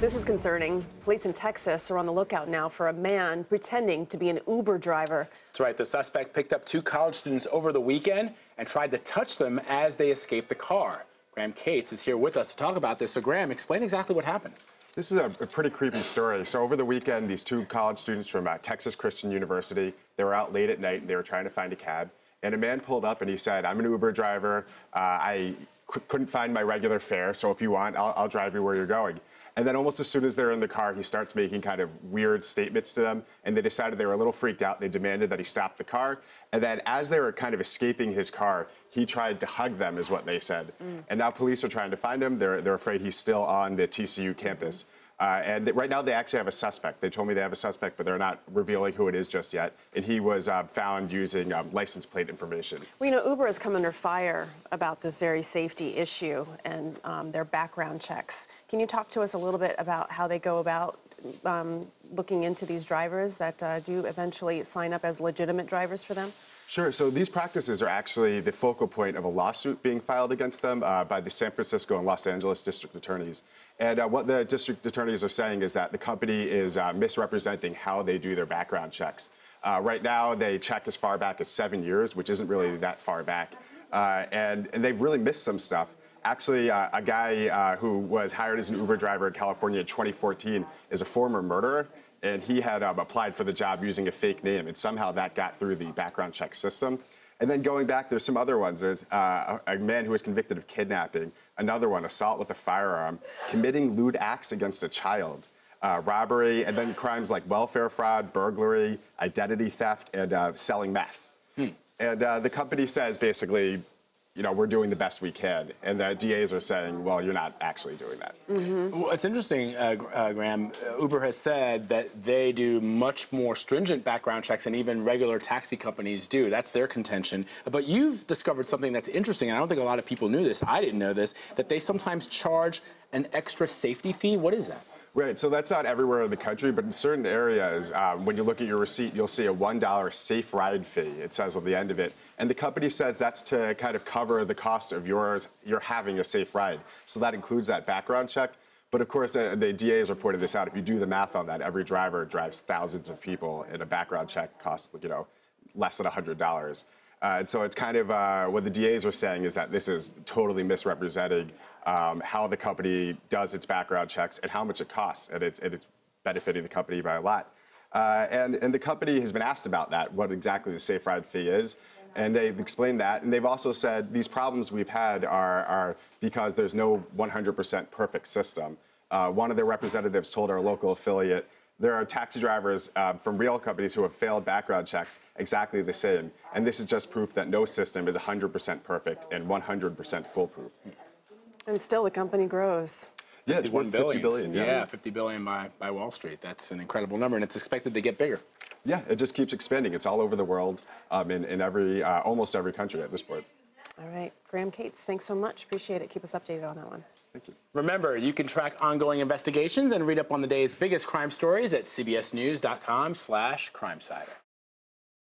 This is concerning. Police in Texas are on the lookout now for a man pretending to be an Uber driver. That's right. The suspect picked up two college students over the weekend and tried to touch them as they escaped the car. Graham Cates is here with us to talk about this. So, Graham, explain exactly what happened. This is a pretty creepy story. So over the weekend, these two college students from Texas Christian University, they were out late at night and they were trying to find a cab. And a man pulled up and he said, "I'm an Uber driver. I couldn't find my regular fare, so if you want, I'll drive you where you're going." And then almost as soon as they're in the car, he starts making kind of weird statements to them. And they decided they were a little freaked out. They demanded that he stop the car. And then as they were kind of escaping his car, he tried to hug them, is what they said. And now police are trying to find him. They're afraid he's still on the TCU campus. And right now they actually have a suspect. They told me they have a suspect, but they're not revealing who it is just yet. And he was found using license plate information. Well, you know, Uber has come under fire about this very safety issue and their background checks. Can you talk to us a little bit about how they go about looking into these drivers that do eventually sign up as legitimate drivers for them? Sure. So these practices are actually the focal point of a lawsuit being filed against them by the San Francisco and Los Angeles district attorneys. And what the district attorneys are saying is that the company is misrepresenting how they do their background checks. Right now, they check as far back as 7 years, which isn't really that far back. And they've really missed some stuff. Actually, a guy who was hired as an Uber driver in California in 2014 is a former murderer. And he had applied for the job using a fake name, and somehow that got through the background check system. And then going back, there's some other ones. There's a man who was convicted of kidnapping, another one, assault with a firearm, committing lewd acts against a child, robbery, and then crimes like welfare fraud, burglary, identity theft, and selling meth. And the company says basically, you know, we're doing the best we can. And the DAs are saying, well, you're not actually doing that. Well, it's interesting, Graham. Uber has said that they do much more stringent background checks than even regular taxi companies do. That's their contention. But you've discovered something that's interesting, and I don't think a lot of people knew this. I didn't know this, that they sometimes charge an extra safety fee. What is that? Right, so that's not everywhere in the country, but in certain areas, when you look at your receipt, you'll see a $1 safe ride fee, it says on the end of it. And the company says that's to kind of cover the cost of you're having a safe ride. So that includes that background check. But of course, the DAs are pointing this out. If you do the math on that, every driver drives thousands of people, and a background check costs, you know, less than $100. And so it's kind of what the DAs are saying is that this is totally misrepresenting how the company does its background checks and how much it costs, and it's benefiting the company by a lot. And the company has been asked about that, what exactly the safe ride fee is, and they've explained that. And they've also said these problems we've had are because there's no 100% perfect system. One of their representatives told our local affiliate, there are taxi drivers from real companies who have failed background checks exactly the same. And this is just proof that no system is 100% perfect and 100% foolproof. And still the company grows. Yeah, it's worth $50 billion. Yeah, $50 billion by Wall Street. That's an incredible number, and it's expected to get bigger. Yeah, it just keeps expanding. It's all over the world, in almost every country at this point. All right. Graham Cates, thanks so much. Appreciate it. Keep us updated on that one. Thank you. Remember, you can track ongoing investigations and read up on the day's biggest crime stories at cbsnews.com/Crimesider.